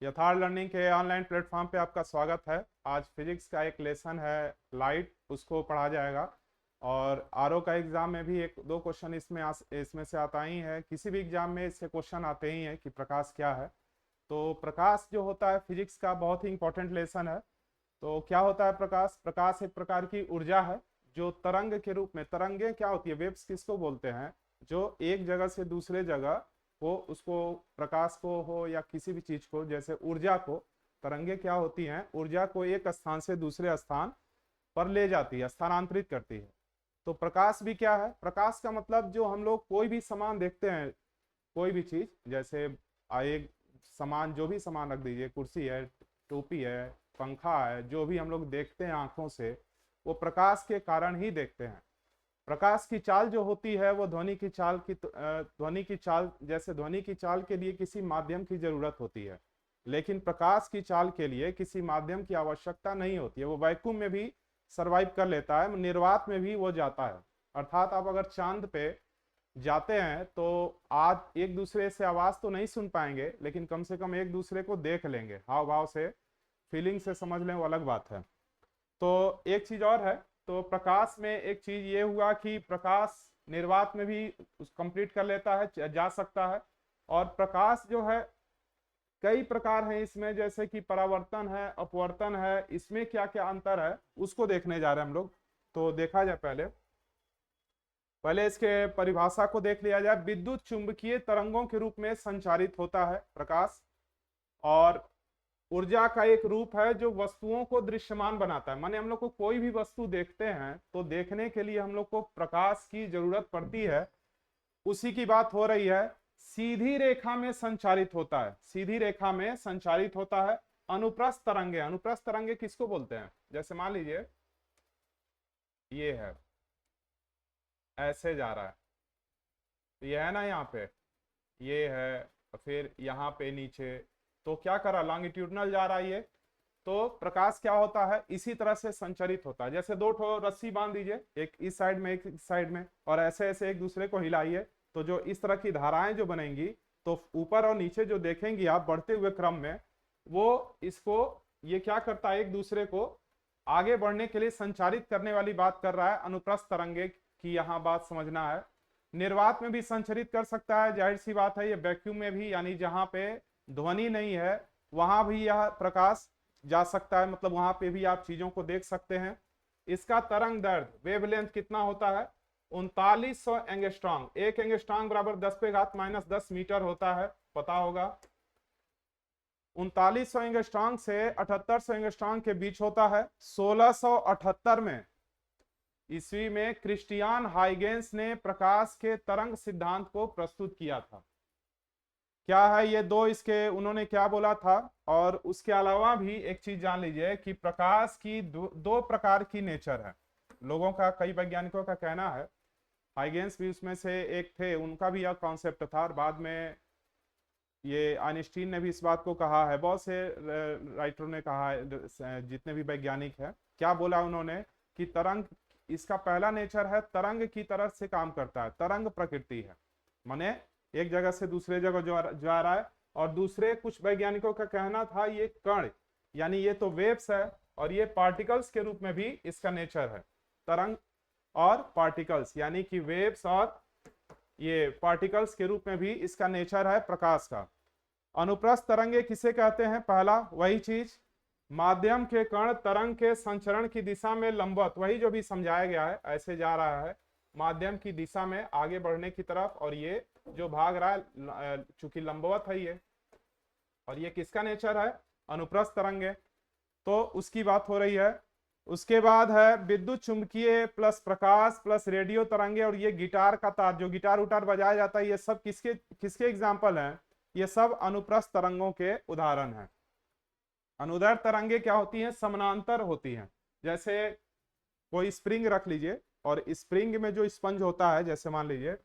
यथार्थ लर्निंग के online platform पे आपका स्वागत है। आज फिजिक्स का एक लेसन है लाइट, उसको पढ़ा जाएगा। और आरओ का एग्जाम में भी एक दो क्वेश्चन इसमें से आता ही है। किसी भी एग्जाम में इससे क्वेश्चन आते ही हैं कि प्रकाश क्या है। तो प्रकाश जो होता है फिजिक्स का बहुत ही इंपॉर्टेंट लेसन है। तो क्या होता है प्रकाश? प्रकाश एक प्रकार की ऊर्जा है जो तरंग के रूप में, तरंगे क्या होती है, वेव्स किसको बोलते हैं, जो एक जगह से दूसरे जगह वो उसको, प्रकाश को हो या किसी भी चीज को, जैसे ऊर्जा को, तरंगे क्या होती हैं, ऊर्जा को एक स्थान से दूसरे स्थान पर ले जाती है, स्थानांतरित करती है। तो प्रकाश भी क्या है? प्रकाश का मतलब जो हम लोग कोई भी सामान देखते हैं, कोई भी चीज, जैसे एक सामान, जो भी सामान रख दीजिए, कुर्सी है, टोपी है, पंखा है, जो भी हम लोग देखते हैं आंखों से, वो प्रकाश के कारण ही देखते हैं। प्रकाश की चाल जो होती है वो ध्वनि की चाल की, ध्वनि की चाल, जैसे ध्वनि की चाल के लिए किसी माध्यम की जरूरत होती है, लेकिन प्रकाश की चाल के लिए किसी माध्यम की आवश्यकता नहीं होती है। वो वैक्यूम में भी सरवाइव कर लेता है, निर्वात में भी वो जाता है। अर्थात आप अगर चांद पे जाते हैं तो आज एक दूसरे से आवाज तो नहीं सुन पाएंगे, लेकिन कम से कम एक दूसरे को देख लेंगे, हाव भाव से, फीलिंग से समझ लें, वो अलग बात है। तो एक चीज और है, तो प्रकाश में एक चीज ये हुआ कि प्रकाश निर्वात में भी कंप्लीट कर लेता है, जा सकता है। और प्रकाश जो है कई प्रकार हैं इसमें, जैसे कि परावर्तन है, अपवर्तन है, इसमें क्या क्या अंतर है उसको देखने जा रहे हैं हम लोग। तो देखा जाए, पहले पहले इसके परिभाषा को देख लिया जाए। विद्युत चुंबकीय तरंगों के रूप में संचारित होता है प्रकाश, और ऊर्जा का एक रूप है जो वस्तुओं को दृश्यमान बनाता है। माने हम लोग को कोई भी वस्तु देखते हैं तो देखने के लिए हम लोग को प्रकाश की जरूरत पड़ती है। उसी की बात हो रही है। सीधी रेखा में संचारित होता है, सीधी रेखा में संचारित होता है। अनुप्रस्थ तरंगे, अनुप्रस्थ तरंगे किसको बोलते हैं? जैसे मान लीजिए ये है, ऐसे जा रहा है, तो ये है ना, यहाँ पे ये है, फिर यहाँ पे नीचे, तो क्या करा, लॉन्गिट्यूडनल जा रहा है ये। तो प्रकाश क्या होता है, इसी तरह से संचरित होता है। जैसे दो ठो रस्सी बांध दीजिए, एक इस साइड में एक इस साइड में, और ऐसे ऐसे एक दूसरे को हिलाइए, तो जो इस तरह की धाराएं जो बनेंगी, तो ऊपर और नीचे जो देखेंगी आप बढ़ते हुए क्रम में, वो इसको, ये क्या करता है, एक दूसरे को आगे बढ़ने के लिए संचारित करने वाली बात कर रहा है। अनुप्रस्थ तरंगे की यहाँ बात समझना है। निर्वात में भी संचरित कर सकता है, जाहिर सी बात है। ये वैक्यूम में भी, यानी जहां पे ध्वनि नहीं है वहां भी यह प्रकाश जा सकता है, मतलब वहां पे भी आप चीजों को देख सकते हैं। इसका तरंग दैर्घ्य, वेवलेंथ कितना होता है? 3900 एंगस्ट्रॉन्ग। एक एंगस्ट्रॉन्ग बराबर 10⁻⁻10 मीटर होता है, पता होगा। 3900 एंगस्ट्रॉन्ग से 7800 एंगस्ट्रॉन्ग के बीच होता है। 1678 में ईस्वी में क्रिस्टियान हाइगेंस ने प्रकाश के तरंग सिद्धांत को प्रस्तुत किया था। क्या है ये दो, इसके उन्होंने क्या बोला था? और उसके अलावा भी एक चीज जान लीजिए कि प्रकाश की दो प्रकार की नेचर है। लोगों का, कई वैज्ञानिकों का कहना है, हाइगेंस भी उसमें से एक थे, उनका भी यह कॉन्सेप्ट था, और बाद में ये आइंस्टीन ने भी इस बात को कहा है, बहुत से राइटरों ने कहा है, जितने भी वैज्ञानिक हैं। क्या बोला उन्होंने कि तरंग, इसका पहला नेचर है तरंग की तरह से काम करता है, तरंग प्रकृति है, माने एक जगह से दूसरे जगह जो आ रहा है। और दूसरे कुछ वैज्ञानिकों का कहना था ये कण, यानी ये तो वेव्स है, और ये पार्टिकल्स के रूप में भी इसका नेचर है। तरंग और पार्टिकल्स, यानी कि वेव्स और ये पार्टिकल्स के रूप में भी इसका नेचर है प्रकाश का। अनुप्रस्थ तरंगे किसे कहते हैं? पहला वही चीज, माध्यम के कण तरंग के संचरण की दिशा में लंबवत, वही जो भी समझाया गया है, ऐसे जा रहा है माध्यम की दिशा में आगे बढ़ने की तरफ, और ये जो भाग रहा है चूंकि लंबवत है ये, और ये किसका नेचर है? अनुप्रस्थ तरंगे। तो उसकी बात हो रही है। उसके बाद है विद्युत चुंबकीय प्लस प्रकाश प्लस रेडियो तरंगे, और ये गिटार का तार, जो गिटार उटार बजाया जाता है, ये सब किसके किसके एग्जाम्पल हैं? ये सब अनुप्रस्थ तरंगों के उदाहरण हैं। अनुदैर्ध्य तरंगे क्या होती हैं? समानांतर होती हैं। जैसे कोई स्प्रिंग रख लीजिए, और स्प्रिंग में जो स्पंज होता है, जैसे मान लीजिए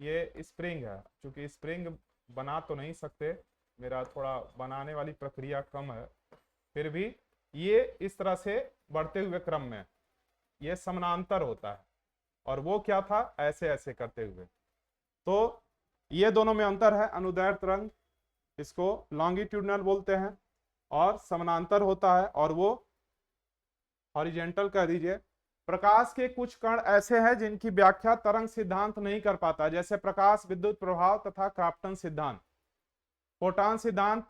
ये स्प्रिंग है, चूंकि स्प्रिंग बना तो नहीं सकते, मेरा थोड़ा बनाने वाली प्रक्रिया कम है, फिर भी ये इस तरह से बढ़ते हुए क्रम में ये समानांतर होता है, और वो क्या था, ऐसे ऐसे करते हुए। तो ये दोनों में अंतर है, अनुदैर्ध्य तरंग इसको लॉन्गिट्यूडनल बोलते हैं, और समानांतर होता है, और वो हॉरिजेंटल कह दीजिए। प्रकाश के कुछ कण ऐसे हैं जिनकी व्याख्या तरंग सिद्धांत नहीं कर पाता, जैसे प्रकाश, विद्युत प्रभाव तथा क्राफ्टन सिद्धांत। फोटॉन सिद्धांत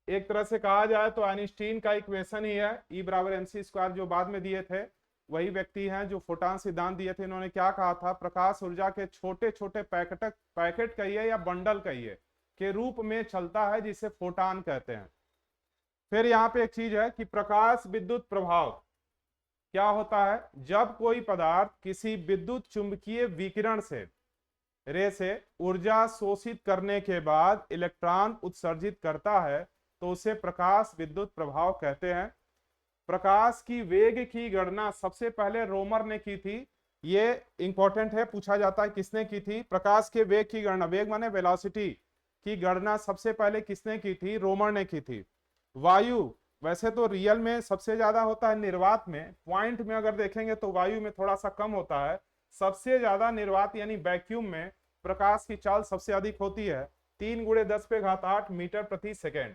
एक तरह से कहा जाए तो आइंस्टीन का इक्वेशन ही है, E = mc², जो बाद में दिए थे वही व्यक्ति हैं जो फोटॉन सिद्धांत दिए थे। इन्होंने क्या कहा था, प्रकाश ऊर्जा के छोटे छोटे पैकेट कहिए या बंडल कहिए के रूप में चलता है, जिसे फोटॉन कहते हैं। फिर यहाँ पे एक चीज है कि प्रकाश विद्युत प्रभाव क्या होता है, जब कोई पदार्थ किसी विद्युत चुंबकीय विकिरण से रे से ऊर्जा शोषित करने के बाद इलेक्ट्रॉन उत्सर्जित करता है तो उसे प्रकाश विद्युत प्रभाव कहते हैं। प्रकाश की वेग की गणना सबसे पहले रोमर ने की थी। ये इंपॉर्टेंट है, पूछा जाता है किसने की थी। प्रकाश के वेग की गणना, वेग माने वेलोसिटी की गणना सबसे पहले किसने की थी, रोमर ने की थी। वायु वैसे तो रियल में सबसे ज्यादा होता है निर्वात में, पॉइंट में अगर देखेंगे तो वायु में थोड़ा सा कम होता है। सबसे ज्यादा निर्वात यानी वैक्यूम में प्रकाश की चाल सबसे अधिक होती है, 3 × 10⁸ मीटर प्रति सेकेंड।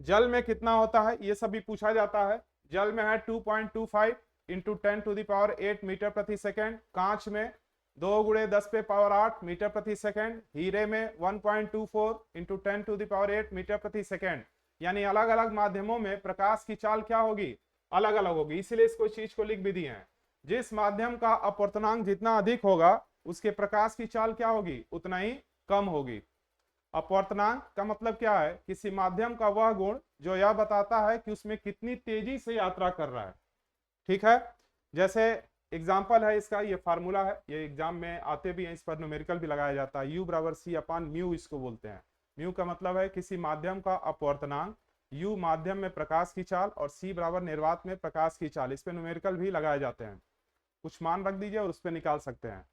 जल में कितना होता है ये सब भी पूछा जाता है। जल में है 2.25 × 10⁸ मीटर प्रति सेकेंड। कांच में 2 × 10⁸ मीटर प्रति सेकेंड। हीरे में 1.24 × 10⁸ मीटर प्रति सेकेंड। यानी अलग अलग माध्यमों में प्रकाश की चाल क्या होगी, अलग अलग होगी। इसलिए इसको चीज को लिख भी दिए हैं, जिस माध्यम का अपवर्तनांक जितना अधिक होगा उसके प्रकाश की चाल क्या होगी, उतना ही कम होगी। अपवर्तनांक का मतलब क्या है, किसी माध्यम का वह गुण जो यह बताता है कि उसमें कितनी तेजी से यात्रा कर रहा है। ठीक है, जैसे एग्जाम्पल है इसका, ये फार्मूला है, ये एग्जाम में आते भी हैं, इस पर न्यूमेरिकल भी लगाया जाता है। U = C/μ इसको बोलते हैं। म्यू का मतलब है किसी माध्यम का अपवर्तनांक, U माध्यम में प्रकाश की चाल, और C = निर्वात में प्रकाश की चाल। इस पे न्यूमेरिकल भी लगाए जाते हैं, कुछ मान रख दीजिए और उस पर निकाल सकते हैं।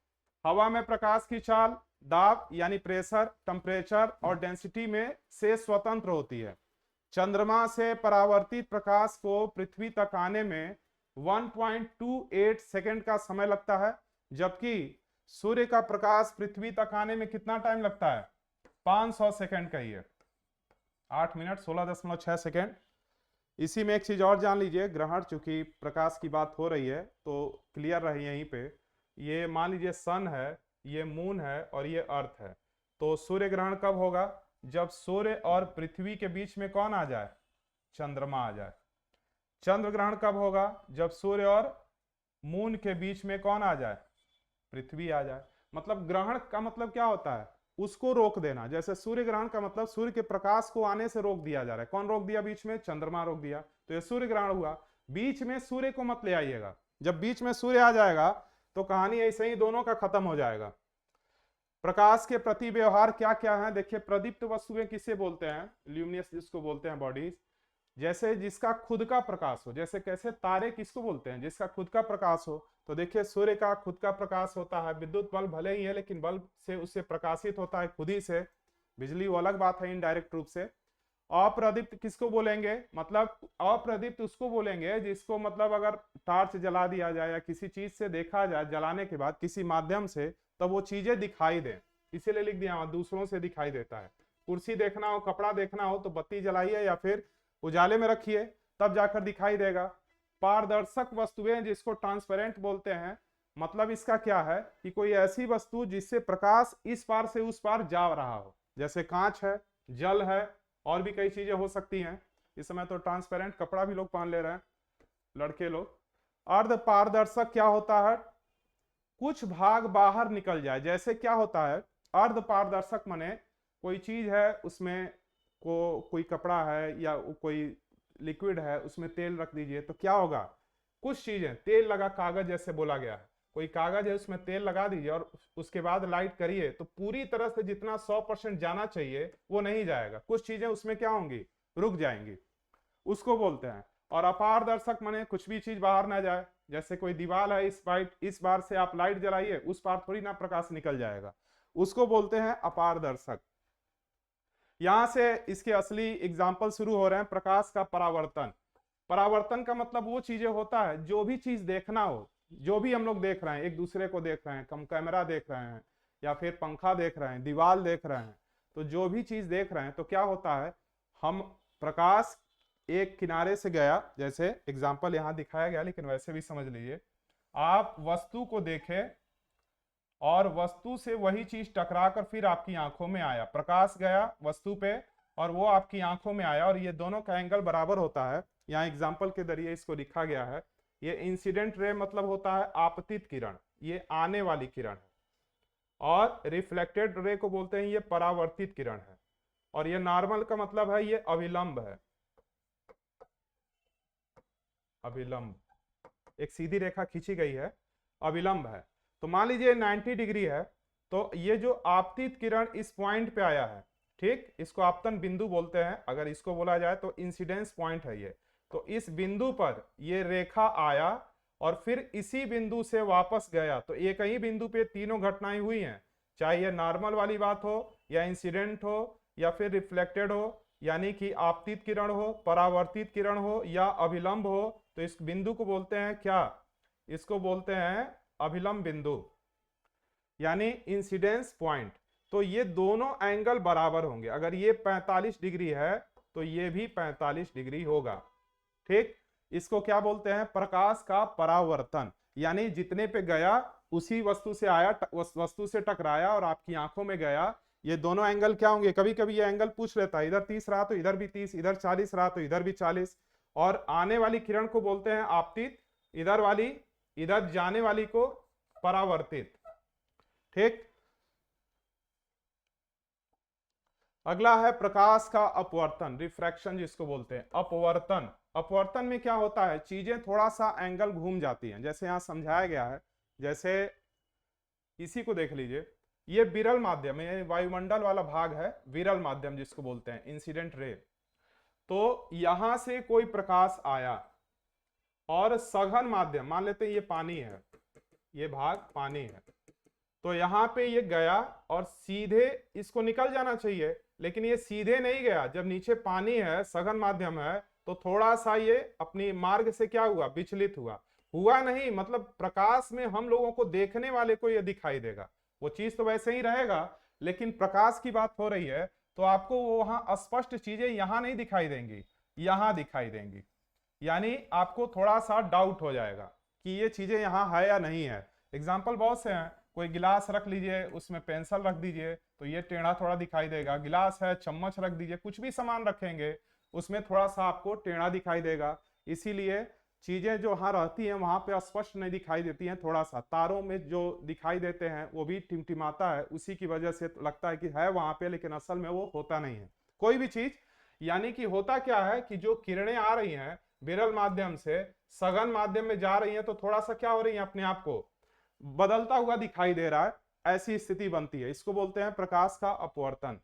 हवा में प्रकाश की चाल दाब यानी प्रेशर, टेम्परेचर और डेंसिटी में से स्वतंत्र होती है। चंद्रमा से परावर्तित प्रकाश को पृथ्वी तक आने में 1.28 सेकेंड का समय लगता है, जबकि सूर्य का प्रकाश पृथ्वी तक आने में कितना टाइम लगता है, 500 सेकेंड का ही है, 8 मिनट 16.6 सेकेंड। इसी में एक चीज और जान लीजिए, ग्रहण, चूंकि प्रकाश की बात हो रही है तो क्लियर रहे यहीं पे। ये मान लीजिए सन है, ये मून है और ये अर्थ है, तो सूर्य ग्रहण कब होगा, जब सूर्य और पृथ्वी के बीच में कौन आ जाए, चंद्रमा आ जाए। चंद्र ग्रहण कब होगा, जब सूर्य और मून के बीच में कौन आ जाए, पृथ्वी आ जाए। मतलब ग्रहण का मतलब क्या होता है, उसको रोक देना। जैसे सूर्य ग्रहण का मतलब सूर्य के प्रकाश को आने से रोक दिया जा रहा है। कौन रोक दिया, बीच में चंद्रमा रोक दिया, तो ये सूर्य ग्रहण हुआ। बीच में सूर्य को मत ले आइएगा, जब बीच में सूर्य आ जाएगा तो कहानी ऐसे ही दोनों का खत्म हो जाएगा। प्रकाश के प्रति व्यवहार क्या क्या है, देखिए प्रदीप्त वस्तुएं किसे बोलते हैं, ल्यूमिनस जिसको बोलते हैं बॉडीज। जैसे जिसका खुद का प्रकाश हो, जैसे कैसे तारे किसको बोलते हैं, जिसका खुद का प्रकाश हो। तो देखिए सूर्य का खुद का प्रकाश होता है, विद्युत बल्ब भले ही है लेकिन बल्ब से उससे प्रकाशित होता है खुद ही से, बिजली वो अलग बात है इनडायरेक्ट रूप से। अप्रदीप्त किसको बोलेंगे, मतलब अप्रदीप्त उसको बोलेंगे जिसको मतलब अगर टॉर्च जला दिया जाए या किसी चीज से देखा जाए जलाने के बाद किसी माध्यम से, तब वो चीजें दिखाई दे, इसीलिए लिख दिया दूसरों से दिखाई देता है। कुर्सी देखना हो, कपड़ा देखना हो तो बत्ती जलाइए या फिर उजाले में रखिए, तब जाकर दिखाई देगा। पारदर्शक वस्तुएं जिसको ट्रांसपेरेंट बोलते हैं, मतलब इसका क्या है कि कोई ऐसी वस्तु जिससे प्रकाश इस पार से उस पार जा रहा हो, जैसे कांच है, जल है, और भी कई चीजें हो सकती हैं। इस समय तो ट्रांसपेरेंट कपड़ा भी लोग पहन ले रहे हैं, लड़के लोग। अर्ध पारदर्शक क्या होता है, कुछ भाग बाहर निकल जाए, जैसे क्या होता है अर्ध पारदर्शक माने कोई चीज है उसमें कोई कपड़ा है या कोई लिक्विड है, उसमें तेल रख दीजिए तो क्या होगा, कुछ चीजें तेल लगा कागज जैसे बोला गया है, कोई कागज है उसमें तेल लगा दीजिए और उसके बाद लाइट करिए तो पूरी तरह से जितना 100% जाना चाहिए वो नहीं जाएगा, कुछ चीजें उसमें क्या होंगी, रुक जाएंगी, उसको बोलते हैं। और अपारदर्शक माने कुछ भी चीज बाहर ना जाए, जैसे कोई दीवार है, इस बार से आप लाइट जलाइए उस पार थोड़ी ना प्रकाश निकल जाएगा, उसको बोलते हैं अपारदर्शक। यहां से इसके असली एग्जाम्पल शुरू हो रहे हैं। प्रकाश का परावर्तन, परावर्तन का मतलब वो चीजें होता है, जो भी चीज देखना हो, जो भी हम लोग देख रहे हैं, एक दूसरे को देख रहे हैं, कैमरा देख रहे हैं या फिर पंखा देख रहे हैं, दीवार देख रहे हैं, तो जो भी चीज देख रहे हैं तो क्या होता है, हम प्रकाश एक किनारे से गया, जैसे एग्जाम्पल यहां दिखाया गया लेकिन वैसे भी समझ लीजिए, आप वस्तु को देखें और वस्तु से वही चीज टकराकर फिर आपकी आंखों में आया, प्रकाश गया वस्तु पे और वो आपकी आंखों में आया और ये दोनों का एंगल बराबर होता है। यहाँ एग्जाम्पल के जरिए इसको लिखा गया है। ये इंसिडेंट रे मतलब होता है आपतित किरण, ये आने वाली किरण है, और रिफ्लेक्टेड रे को बोलते हैं ये परावर्तित किरण है, और ये नॉर्मल का मतलब है ये अभिलंब है। अभिलंब, एक सीधी रेखा खींची गई है, अभिलंब है। तो मान लीजिए 90 डिग्री है, तो ये जो आपतित किरण इस पॉइंट पे आया है, ठीक, इसको आपतन बिंदु बोलते हैं, अगर इसको बोला जाए तो इंसिडेंस पॉइंट है ये। तो इस बिंदु पर ये रेखा आया और फिर इसी बिंदु से वापस गया, तो एक ही बिंदु पे तीनों घटनाएं हुई हैं, चाहे ये नॉर्मल वाली बात हो या इंसिडेंट हो या फिर रिफ्लेक्टेड हो, यानी कि आपतित किरण हो, परावर्तित किरण हो या अभिलंब हो, तो इस बिंदु को बोलते हैं क्या, इसको बोलते हैं अभिलंब बिंदु, यानी इंसिडेंस पॉइंट। तो ये दोनों एंगल बराबर होंगे, अगर ये 45 डिग्री है तो ये भी 45 डिग्री होगा, ठीक। इसको क्या बोलते हैं, प्रकाश का परावर्तन, यानी जितने पे गया उसी वस्तु से आया, वस्तु से टकराया और आपकी आंखों में गया, ये दोनों एंगल क्या होंगे। कभी कभी ये एंगल पूछ लेता है, इधर 30 रहा तो इधर भी 30, इधर 40 रहा तो इधर भी 40, और आने वाली किरण को बोलते हैं आपतित, इधर वाली, इधर जाने वाली को परावर्तित, ठीक। अगला है प्रकाश का अपवर्तन, रिफ्रैक्शन जिसको बोलते हैं। अपवर्तन, अपवर्तन में क्या होता है, चीजें थोड़ा सा एंगल घूम जाती हैं, जैसे यहां समझाया गया है। जैसे इसी को देख लीजिए, ये विरल माध्यम है, वायुमंडल वाला भाग है विरल माध्यम जिसको बोलते हैं, इंसिडेंट रे। तो यहां से कोई प्रकाश आया और सघन माध्यम, मान लेते हैं ये पानी है, ये भाग पानी है, तो यहां पे ये गया और सीधे इसको निकल जाना चाहिए, लेकिन ये सीधे नहीं गया। जब नीचे पानी है, सघन माध्यम है, तो थोड़ा सा ये अपनी मार्ग से क्या हुआ, विचलित हुआ नहीं, मतलब प्रकाश में हम लोगों को देखने वाले को ये दिखाई देगा, वो चीज तो वैसे ही रहेगा, लेकिन प्रकाश की बात हो रही है तो आपको वो वहां स्पष्ट चीजें यहां नहीं दिखाई देंगी, यहां दिखाई देंगी, यानी आपको थोड़ा सा डाउट हो जाएगा कि ये चीजें यहां है या नहीं है। एग्जाम्पल बहुत से हैं, कोई गिलास रख लीजिए, उसमें पेंसिल रख दीजिए तो ये टेढ़ा थोड़ा दिखाई देगा, गिलास है, चम्मच रख दीजिए, कुछ भी सामान रखेंगे उसमें थोड़ा सा आपको टेढ़ा दिखाई देगा। इसीलिए चीजें जो वहां रहती हैं वहां पे स्पष्ट नहीं दिखाई देती हैं, थोड़ा सा तारों में जो दिखाई देते हैं वो भी टिमटिमाता है, उसी की वजह से लगता है कि है वहां पे, लेकिन असल में वो होता नहीं है कोई भी चीज। यानी कि होता क्या है कि जो किरणें आ रही हैं विरल माध्यम से सघन माध्यम में जा रही हैं, तो थोड़ा सा क्या हो रही है, अपने आप को बदलता हुआ दिखाई दे रहा है, ऐसी स्थिति बनती है, इसको बोलते हैं प्रकाश का अपवर्तन।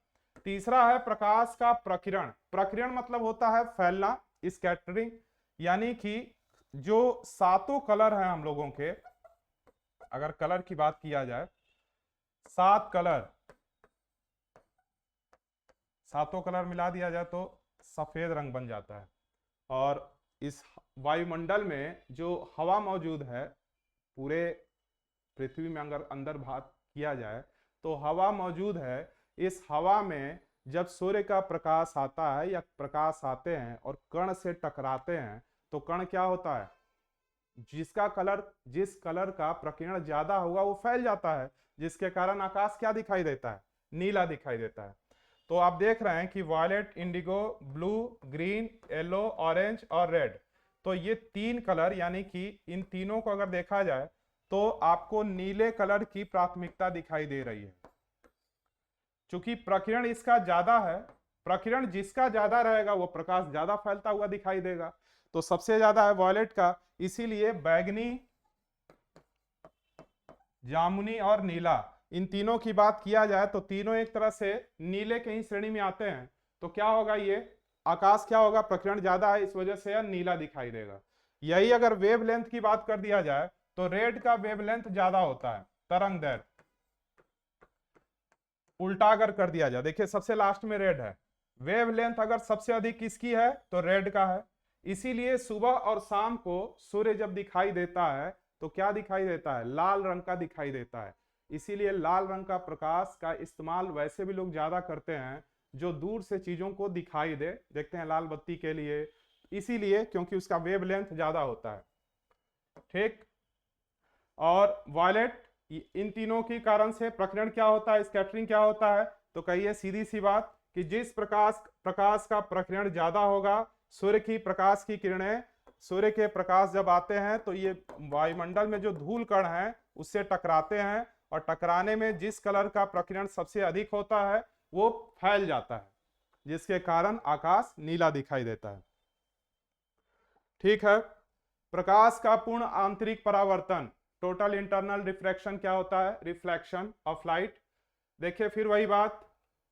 तीसरा है प्रकाश का प्रकीर्ण। प्रकीर्ण मतलब होता है फैलना, स्कैटरिंग, यानी कि जो सातों कलर हैं हम लोगों के, अगर कलर की बात किया जाए, 7 कलर, सातों कलर मिला दिया जाए तो सफेद रंग बन जाता है। और इस वायुमंडल में जो हवा मौजूद है, पूरे पृथ्वी में अगर अंदर बात किया जाए तो हवा मौजूद है, इस हवा में जब सूर्य का प्रकाश आता है या प्रकाश आते हैं और कण से टकराते हैं, तो कण क्या होता है, जिसका कलर, जिस कलर का प्रकीर्ण ज्यादा होगा वो फैल जाता है, जिसके कारण आकाश क्या दिखाई देता है, नीला दिखाई देता है। तो आप देख रहे हैं कि violet, indigo, blue, green, yellow, orange और रेड, तो ये 3 कलर, यानी कि इन तीनों को अगर देखा जाए तो आपको नीले कलर की प्राथमिकता दिखाई दे रही है, क्योंकि प्रकीर्ण इसका ज्यादा है, प्रकीर्ण जिसका ज्यादा रहेगा वो प्रकाश ज्यादा फैलता हुआ दिखाई देगा, तो सबसे ज्यादा है वॉयलेट का, इसीलिए बैगनी, जामुनी और नीला, इन तीनों की बात किया जाए तो तीनों एक तरह से नीले के ही श्रेणी में आते हैं। तो क्या होगा, ये आकाश क्या होगा, प्रकीर्ण ज्यादा है, इस वजह से यह नीला दिखाई देगा। यही अगर वेवलेंथ की बात कर दिया जाए तो रेड का वेवलेंथ ज्यादा होता है, तरंग दैर्घ्य। उल्टा अगर कर दिया जाए, देखिए सबसे लास्ट में रेड है, वेवलेंथ अगर सबसे अधिक किसकी है तो रेड का है। इसीलिए सुबह और शाम को सूर्य जब दिखाई देता है तो क्या दिखाई देता है, लाल रंग का दिखाई देता है। इसीलिए लाल रंग का प्रकाश का इस्तेमाल वैसे भी लोग ज्यादा करते हैं जो दूर से चीजों को दिखाई दे, देखते हैं लाल बत्ती के लिए, इसीलिए क्योंकि उसका वेवलेंथ ज्यादा होता है। ठीक। और वायलेट, इन तीनों के कारण से प्रकीर्णन क्या होता है, स्कैटरिंग क्या होता है, तो कहिए सीधी सी बात कि जिस प्रकाश प्रकाश का प्रकीर्णन ज्यादा होगा, सूर्य की प्रकाश की किरणें, सूर्य के प्रकाश जब आते हैं तो ये वायुमंडल में जो धूल कण हैं उससे टकराते हैं, और टकराने में जिस कलर का प्रकीर्णन सबसे अधिक होता है वो फैल जाता है, जिसके कारण आकाश नीला दिखाई देता है। ठीक है। प्रकाश का पूर्ण आंतरिक परावर्तन, टोटल इंटरनल रिफ्रैक्शन क्या होता है, रिफ्लेक्शन ऑफ लाइट। देखिए फिर वही बात,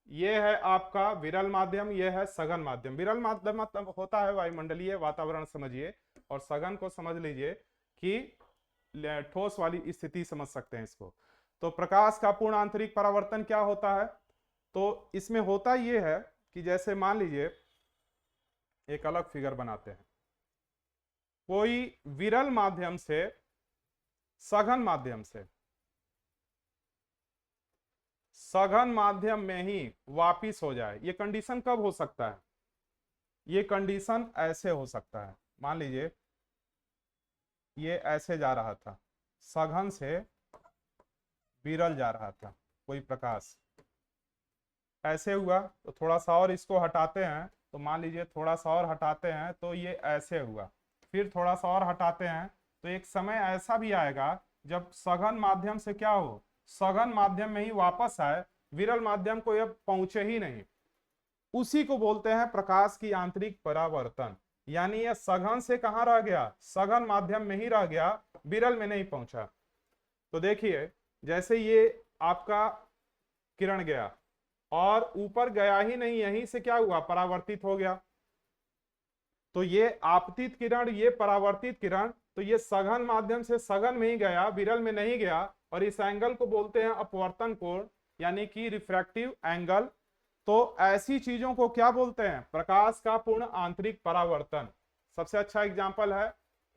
ये है आपका विरल माध्यम, ये है सघन माध्यम। विरल माध्यम मतलब होता है वायुमंडलीय वातावरण समझिए, और सघन को समझ लीजिए कि ठोस वाली स्थिति समझ सकते हैं इसको। तो प्रकाश का पूर्ण आंतरिक परावर्तन क्या होता है, तो इसमें होता ये है कि जैसे मान लीजिए एक अलग फिगर बनाते हैं, कोई विरल माध्यम से सघन माध्यम से, सघन माध्यम में ही वापिस हो जाए, ये कंडीशन कब हो सकता है, ये कंडीशन ऐसे हो सकता है, मान लीजिए ये ऐसे जा रहा था, सघन से विरल जा रहा था कोई प्रकाश, ऐसे हुआ तो थोड़ा सा और इसको हटाते हैं, तो मान लीजिए थोड़ा सा और हटाते हैं तो ये ऐसे हुआ, फिर थोड़ा सा और हटाते हैं, तो एक समय ऐसा भी आएगा जब सघन माध्यम से क्या हो, सघन माध्यम में ही वापस आए, विरल माध्यम को यह पहुंचे ही नहीं, उसी को बोलते हैं प्रकाश की आंतरिक परावर्तन। यानी यह सघन से कहां रह गया, सघन माध्यम में ही रह गया, विरल में नहीं पहुंचा। तो देखिए जैसे ये आपका किरण गया और ऊपर गया ही नहीं, यहीं से क्या हुआ, परावर्तित हो गया, तो ये आपतित किरण, ये परावर्तित किरण, तो ये सघन माध्यम से सघन में ही गया, विरल में नहीं गया, और इस एंगल को बोलते हैं अपवर्तन कोण, यानी कि रिफ्रैक्टिव एंगल। तो ऐसी चीजों को क्या बोलते हैं, प्रकाश का पूर्ण आंतरिक परावर्तन। सबसे अच्छा एग्जांपल है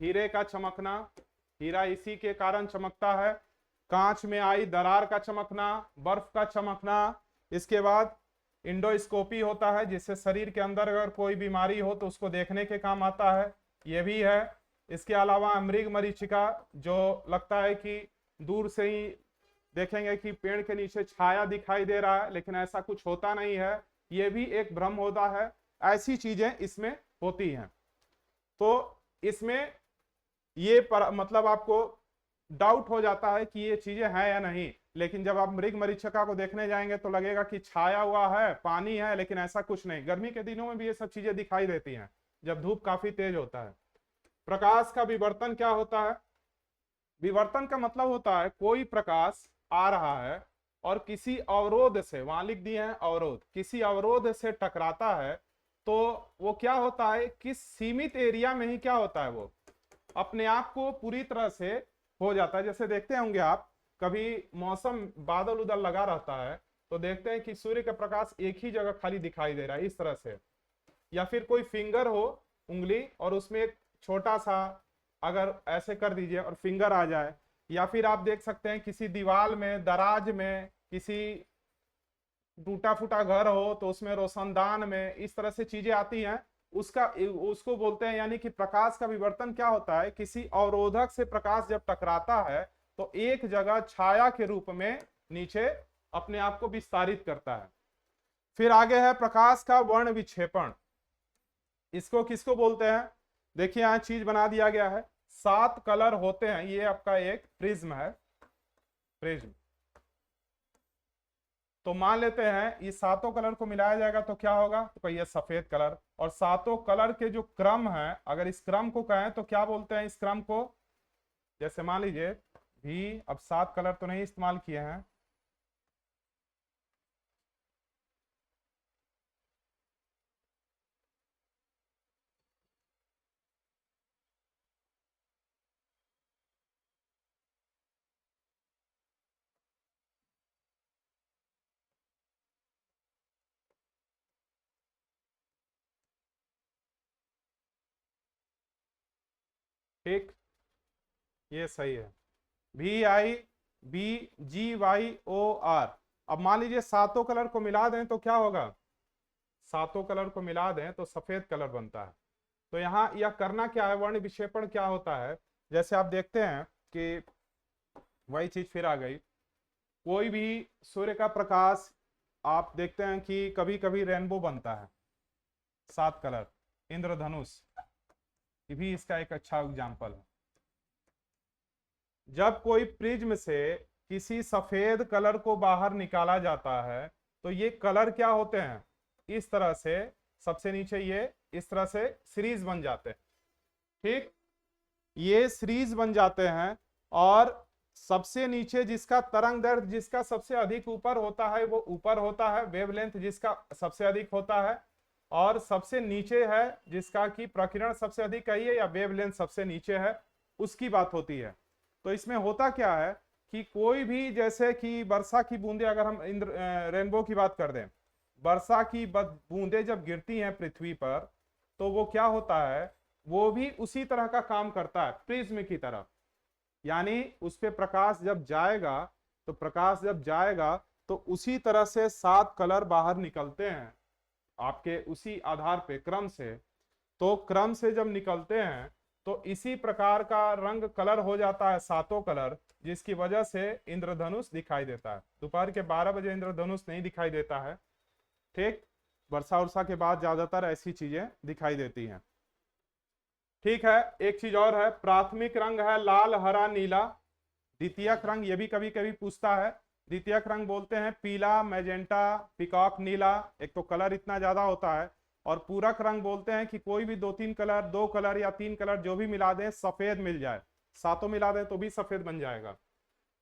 हीरे का चमकना, हीरा इसी के कारण चमकता है, कांच में आई दरार का चमकना, बर्फ का चमकना, इसके बाद इंडोस्कोपी होता है जिससे शरीर के अंदर अगर कोई बीमारी हो तो उसको देखने के काम आता है, ये भी है। इसके अलावा मृग मरीचिका, जो लगता है कि दूर से ही देखेंगे कि पेड़ के नीचे छाया दिखाई दे रहा है, लेकिन ऐसा कुछ होता नहीं है, ये भी एक भ्रम होता है, ऐसी चीजें इसमें होती हैं। तो इसमें ये मतलब आपको डाउट हो जाता है कि ये चीजें हैं या नहीं, लेकिन जब आप मृग मरीचिका को देखने जाएंगे तो लगेगा कि छाया हुआ है, पानी है, लेकिन ऐसा कुछ नहीं। गर्मी के दिनों में भी ये सब चीजें दिखाई देती हैं जब धूप काफी तेज होता है। प्रकाश का विवर्तन क्या होता है, विवर्तन का मतलब होता है कोई प्रकाश आ रहा है और किसी अवरोध से, वहां लिख दिए हैं अवरोध, किसी अवरोध से टकराता है, तो वो क्या होता है, किस सीमित एरिया में ही क्या होता है, वो अपने आप को पूरी तरह से हो जाता है। जैसे देखते होंगे आप कभी मौसम बादल उदल लगा रहता है तो देखते हैं कि सूर्य का प्रकाश एक ही जगह खाली दिखाई दे रहा है इस तरह से, या फिर कोई फिंगर हो, उंगली, और उसमें एक छोटा सा अगर ऐसे कर दीजिए और फिंगर आ जाए, या फिर आप देख सकते हैं किसी दीवार में, दराज में, किसी टूटा फूटा घर हो तो उसमें रोशनदान में, इस तरह से चीजें आती हैं, उसका उसको बोलते हैं। यानी कि प्रकाश का विवर्तन क्या होता है, किसी अवरोधक से प्रकाश जब टकराता है तो एक जगह छाया के रूप में नीचे अपने आप को विस्तारित करता है। फिर आगे है प्रकाश का वर्ण विक्षेपण, इसको किसको बोलते हैं, देखिए यहां चीज बना दिया गया है, 7 कलर होते हैं, ये आपका एक प्रिज्म है, प्रिज्म। तो मान लेते हैं ये सातों कलर को मिलाया जाएगा तो क्या होगा, तो कहिए सफेद कलर। और सातों कलर के जो क्रम है, अगर इस क्रम को कहें तो क्या बोलते हैं इस क्रम को, जैसे मान लीजिए भी, अब 7 कलर तो नहीं इस्तेमाल किए हैं, ठीक, ये सही है, भी आई BGYOR। अब मान लीजिए सातों कलर को मिला दें तो क्या होगा, सातों कलर को मिला दें तो सफेद कलर बनता है। तो यहाँ यह करना क्या है, वर्ण विक्षेपण क्या होता है, जैसे आप देखते हैं कि वही चीज फिर आ गई। कोई भी सूर्य का प्रकाश आप देखते हैं कि कभी कभी रेनबो बनता है, 7 कलर, इंद्रधनुष, ये भी इसका एक अच्छा एग्जाम्पल है। जब कोई प्रिज्म से किसी सफेद कलर को बाहर निकाला जाता है तो ये कलर क्या होते हैं, इस तरह से, सबसे नीचे ये इस तरह से सीरीज बन जाते हैं। ठीक, ये सीरीज बन जाते हैं और सबसे नीचे जिसका तरंग दैर्ध्य जिसका सबसे अधिक ऊपर होता है वो ऊपर होता है, वेवलेंथ जिसका सबसे अधिक होता है, और सबसे नीचे है जिसका कि प्रकीर्णन सबसे अधिक है या वेवलेंथ सबसे नीचे है, उसकी बात होती है। तो इसमें होता क्या है कि कोई भी, जैसे कि वर्षा की बूंदे, अगर हम रेनबो की बात कर दें, वर्षा की बूंदे जब गिरती हैं पृथ्वी पर तो वो क्या होता है, वो भी उसी तरह का काम करता है प्रिज्म की तरह। यानी उस पे प्रकाश जब जाएगा तो प्रकाश जब जाएगा तो उसी तरह से 7 कलर बाहर निकलते हैं आपके उसी आधार पे क्रम से। तो क्रम से जब निकलते हैं तो इसी प्रकार का रंग कलर हो जाता है, सातों कलर, जिसकी वजह से इंद्रधनुष दिखाई देता है। दोपहर के 12 बजे इंद्रधनुष नहीं दिखाई देता है, ठीक, वर्षा वर्षा के बाद ज्यादातर ऐसी चीजें दिखाई देती हैं। ठीक है, एक चीज और है, प्राथमिक रंग है लाल हरा नीला, द्वितीयक रंग ये भी कभी कभी पूछता है, द्वितीयक रंग बोलते हैं पीला मैजेंटा पिकॉक नीला, एक तो कलर इतना ज्यादा होता है, और पूरक रंग बोलते हैं कि कोई भी 2-3 कलर, 2 कलर या 3 कलर जो भी मिला दें सफेद मिल जाए, सातों मिला दें तो भी सफेद बन जाएगा।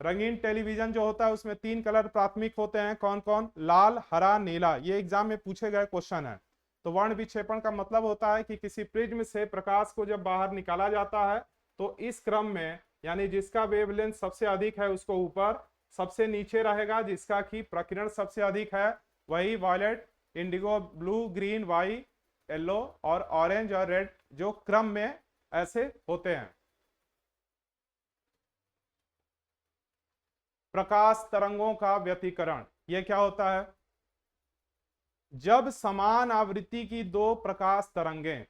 रंगीन टेलीविजन जो होता है उसमें 3 कलर प्राथमिक होते हैं, कौन कौन, लाल हरा नीला, ये एग्जाम में पूछे गए क्वेश्चन है। तो वर्ण विक्षेपण का मतलब होता है कि किसी प्रिज्म से प्रकाश को जब बाहर निकाला जाता है तो इस क्रम में, यानी जिसका वेवलेंथ सबसे अधिक है उसको ऊपर, सबसे नीचे रहेगा जिसका कि प्रकीर्णन सबसे अधिक है वही वायलेट, इंडिगो, ब्लू, ग्रीन, वाई, येलो और ऑरेंज और रेड, जो क्रम में ऐसे होते हैं। प्रकाश तरंगों का व्यतिकरण, यह क्या होता है, जब समान आवृत्ति की दो प्रकाश तरंगें,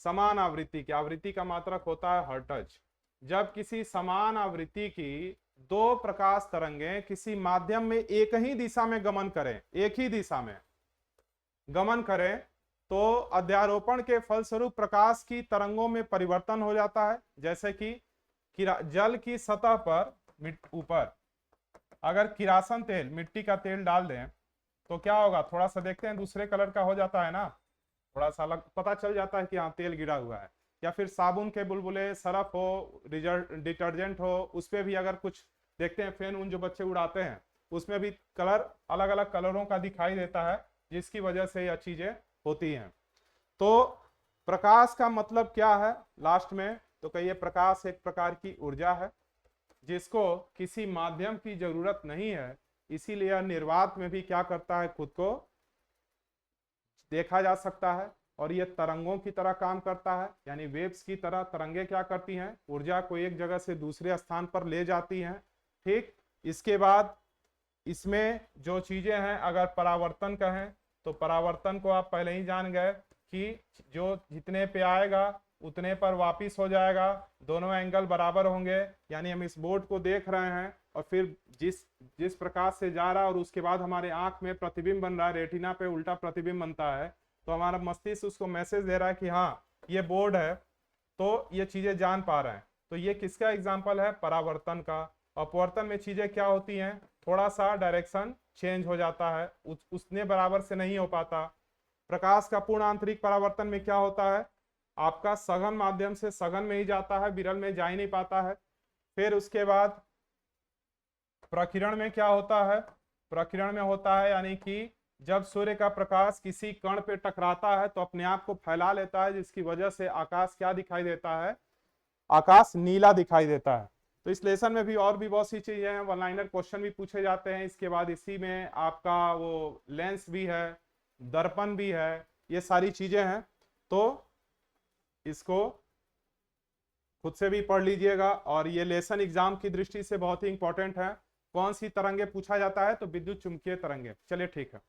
समान आवृत्ति की, आवृत्ति का मात्रक होता है हर्ट्ज, जब किसी समान आवृत्ति की दो प्रकाश तरंगें किसी माध्यम में एक ही दिशा में गमन करें, एक ही दिशा में गमन करें, तो अध्यारोपण के फलस्वरूप प्रकाश की तरंगों में परिवर्तन हो जाता है। जैसे कि जल की सतह पर ऊपर अगर किरासन तेल, मिट्टी का तेल डाल दें तो क्या होगा, थोड़ा सा देखते हैं दूसरे कलर का हो जाता है ना, थोड़ा सा अलग पता चल जाता है कि हाँ तेल गिरा हुआ है। या फिर साबुन के बुलबुले, सरफ हो, डिटर्जेंट हो, उस पर भी अगर कुछ देखते हैं, फेन उन जो बच्चे उड़ाते हैं उसमें भी कलर अलग अलग कलरों का दिखाई देता है, जिसकी वजह से यह चीजें होती हैं। तो प्रकाश का मतलब क्या है लास्ट में, तो कहिए प्रकाश एक प्रकार की ऊर्जा है जिसको किसी माध्यम की जरूरत नहीं है, इसीलिए यह निर्वात में भी क्या करता है, खुद को देखा जा सकता है, और यह तरंगों की तरह काम करता है, यानी वेव्स की तरह तरंगे क्या करती हैं, ऊर्जा को एक जगह से दूसरे स्थान पर ले जाती हैं। ठीक, इसके बाद इसमें जो चीजें हैं, अगर परावर्तन कहें तो परावर्तन को आप पहले ही जान गए कि जो जितने पे आएगा उतने पर वापिस हो जाएगा, दोनों एंगल बराबर होंगे, यानी हम इस बोर्ड को देख रहे हैं और फिर जिस प्रकाश से जा रहा है और उसके बाद हमारे आंख में प्रतिबिंब बन रहा है, रेटिना पे उल्टा प्रतिबिंब बनता है, तो हमारा मस्तिष्क उसको मैसेज दे रहा है कि हाँ ये बोर्ड है, तो ये चीजें जान पा रहे हैं। तो ये किसका एग्जाम्पल है, परावर्तन का। अपवर्तन में चीजें क्या होती हैं, थोड़ा सा डायरेक्शन चेंज हो जाता है, उसने बराबर से नहीं हो पाता। प्रकाश का पूर्ण आंतरिक परावर्तन में क्या होता है, आपका सघन माध्यम से सघन में ही जाता है, विरल में जा ही नहीं पाता है। फिर उसके बाद प्रकीर्णन में क्या होता है, प्रकीर्णन में होता है यानी कि जब सूर्य का प्रकाश किसी कण पे टकराता है तो अपने आप को फैला लेता है, जिसकी वजह से आकाश क्या दिखाई देता है, आकाश नीला दिखाई देता है। तो इस लेसन में भी और भी बहुत सी चीजें हैं, वन लाइनर क्वेश्चन भी पूछे जाते हैं। इसके बाद इसी में आपका वो लेंस भी है, दर्पण भी है, ये सारी चीजें हैं। तो इसको खुद से भी पढ़ लीजिएगा, और ये लेसन एग्जाम की दृष्टि से बहुत ही इंपॉर्टेंट है। कौन सी तरंगे पूछा जाता है, तो विद्युत चुंबकीय तरंगे। चलिए ठीक है।